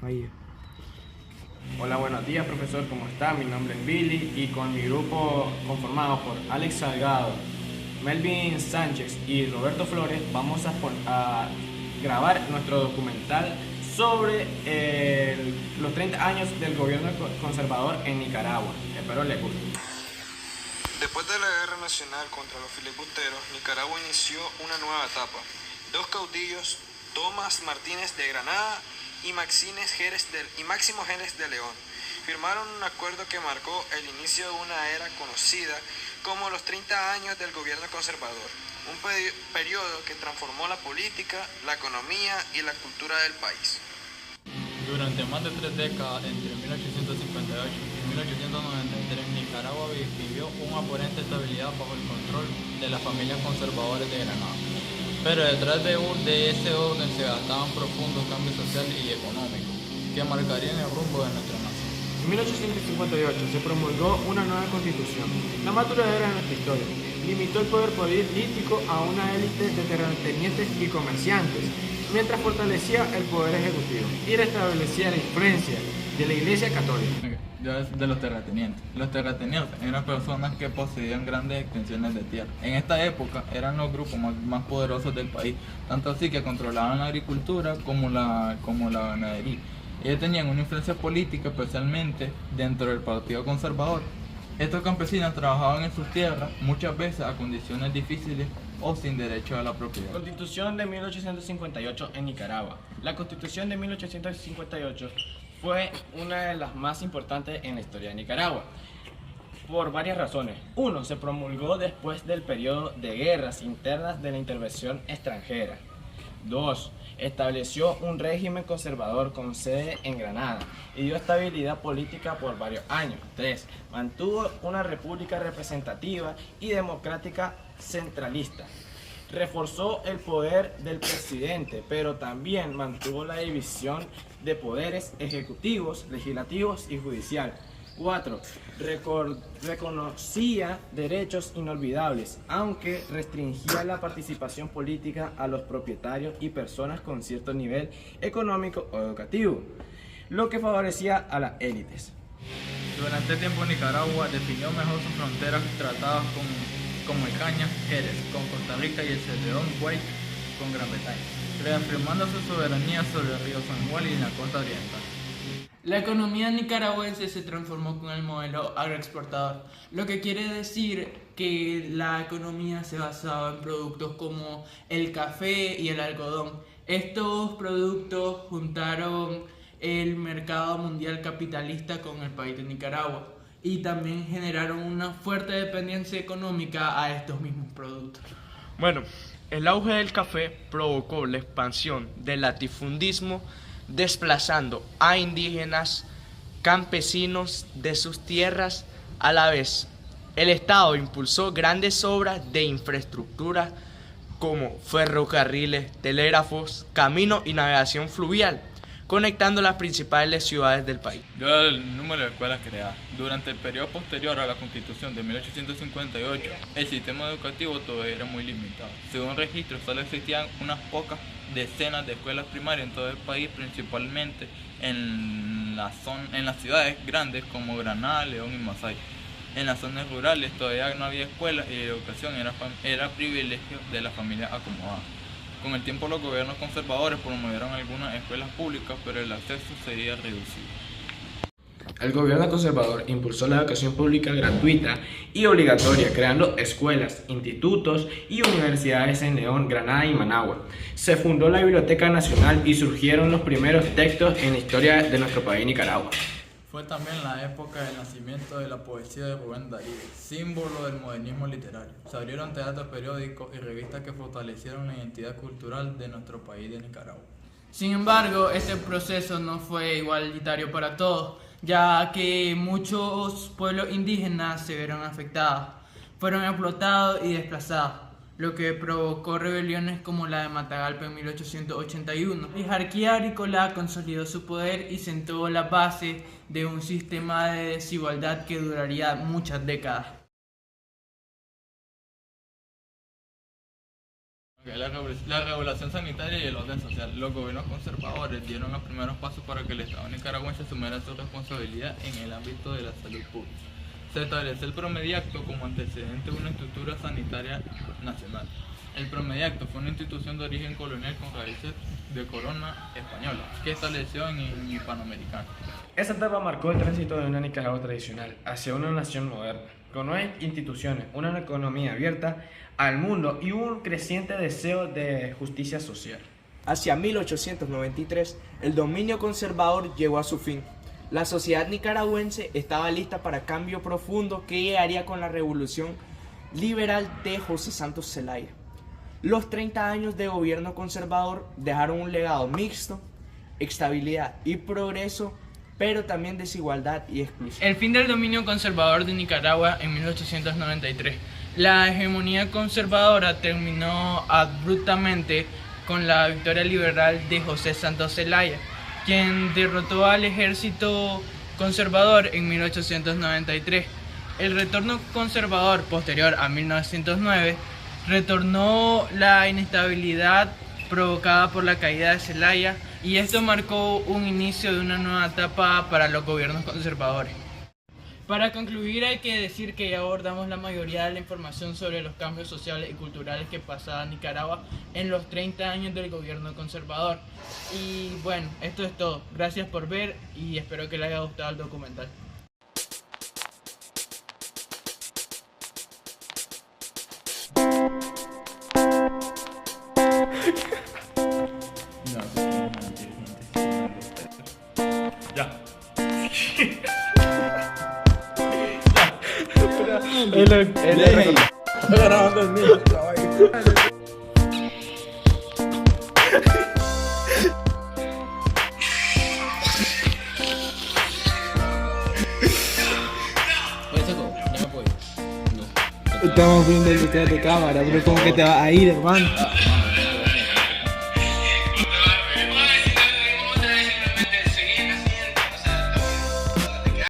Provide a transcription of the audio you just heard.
Ahí. Hola, buenos días, profesor, ¿cómo está? Mi nombre es Billy y con mi grupo conformado por Alex Salgado, Melvin Sánchez y Roberto Flores vamos a grabar nuestro documental sobre los 30 años del gobierno conservador en Nicaragua. Espero les guste. Después de la Guerra Nacional contra los filibusteros, Nicaragua inició una nueva etapa. Dos caudillos, Tomás Martínez de Granada y Máximo Jerez de León, firmaron un acuerdo que marcó el inicio de una era conocida como los 30 años del gobierno conservador, un periodo que transformó la política, la economía y la cultura del país. Durante más de 3 décadas, entre 1858 y 1893, Nicaragua vivió una aparente estabilidad bajo el control de las familias conservadoras de Granada. Pero detrás de ese orden se gastaban profundos cambios sociales y económicos que marcarían el rumbo de nuestra nación. En 1858 se promulgó una nueva constitución, la más duradera de nuestra historia. Limitó el poder político a una élite de terratenientes y comerciantes, mientras fortalecía el poder ejecutivo y restablecía la influencia de la Iglesia Católica. De los terratenientes. Los terratenientes eran personas que poseían grandes extensiones de tierra. En esta época eran los grupos más poderosos del país, tanto así que controlaban la agricultura como la ganadería. Ellos tenían una influencia política, especialmente dentro del Partido Conservador. Estos campesinos trabajaban en sus tierras, muchas veces a condiciones difíciles o sin derecho a la propiedad. Constitución de 1858 en Nicaragua. La Constitución de 1858 fue una de las más importantes en la historia de Nicaragua, por varias razones. Uno, se promulgó después del periodo de guerras internas de la intervención extranjera. 2. Estableció un régimen conservador con sede en Granada y dio estabilidad política por varios años. 3. Mantuvo una república representativa y democrática centralista. Reforzó el poder del presidente, pero también mantuvo la división de poderes ejecutivos, legislativos y judicial. 4. Reconocía derechos inolvidables, aunque restringía la participación política a los propietarios y personas con cierto nivel económico o educativo, lo que favorecía a las élites. Durante el tiempo Nicaragua definió mejor sus fronteras tratadas con Cañas, Jerez, con Costa Rica y el Celedón Guay con Gran Bretaña, reafirmando su soberanía sobre el río San Juan y la costa oriental. La economía nicaragüense se transformó con el modelo agroexportador, lo que quiere decir que la economía se basaba en productos como el café y el algodón. Estos productos juntaron el mercado mundial capitalista con el país de Nicaragua y también generaron una fuerte dependencia económica a estos mismos productos. Bueno, el auge del café provocó la expansión del latifundismo, desplazando a indígenas campesinos de sus tierras. A la vez, el Estado impulsó grandes obras de infraestructura como ferrocarriles, telégrafos, caminos y navegación fluvial, conectando las principales ciudades del país. Dio el número de escuelas creadas. Durante el periodo posterior a la Constitución de 1858, el sistema educativo todavía era muy limitado. Según registros, solo existían unas pocas decenas de escuelas primarias en todo el país, principalmente en las ciudades grandes como Granada, León y Masaya. En las zonas rurales todavía no había escuelas y la educación era privilegio de las familias acomodadas. Con el tiempo los gobiernos conservadores promovieron algunas escuelas públicas, pero el acceso sería reducido. El gobierno conservador impulsó la educación pública gratuita y obligatoria, creando escuelas, institutos y universidades en León, Granada y Managua. Se fundó la Biblioteca Nacional y surgieron los primeros textos en la historia de nuestro país, Nicaragua. Fue también la época del nacimiento de la poesía de Rubén Darío, símbolo del modernismo literario. Se abrieron teatros, periódicos y revistas que fortalecieron la identidad cultural de nuestro país de Nicaragua. Sin embargo, este proceso no fue igualitario para todos, ya que muchos pueblos indígenas se vieron afectados, fueron explotados y desplazados, lo que provocó rebeliones como la de Matagalpa en 1881. La jerarquía agrícola consolidó su poder y sentó la base de un sistema de desigualdad que duraría muchas décadas. La regulación sanitaria y el orden social. Los gobiernos conservadores dieron los primeros pasos para que el Estado nicaragüense asumiera su responsabilidad en el ámbito de la salud pública. Se establece el promediacto como antecedente de una estructura sanitaria nacional. El promediacto fue una institución de origen colonial con raíces de corona española, que estableció en el Hispanoamericano. Esta etapa marcó el tránsito de una Nicaragua tradicional hacia una nación moderna, con nuevas instituciones, una economía abierta al mundo y un creciente deseo de justicia social. Hacia 1893, el dominio conservador llegó a su fin. La sociedad nicaragüense estaba lista para cambio profundo que llegaría con la revolución liberal de José Santos Zelaya. Los 30 años de gobierno conservador dejaron un legado mixto, estabilidad y progreso, pero también desigualdad y exclusión. El fin del dominio conservador de Nicaragua en 1893. La hegemonía conservadora terminó abruptamente con la victoria liberal de José Santos Zelaya, quien derrotó al ejército conservador en 1893. El retorno conservador posterior a 1909 retornó la inestabilidad provocada por la caída de Zelaya, y esto marcó un inicio de una nueva etapa para los gobiernos conservadores. Para concluir, hay que decir que ya abordamos la mayoría de la información sobre los cambios sociales y culturales que pasaba Nicaragua en los 30 años del gobierno conservador. Y bueno, esto es todo. Gracias por ver y espero que les haya gustado el documental. Estamos viendo el detrás de cámara, pero como que te va a ir, hermano.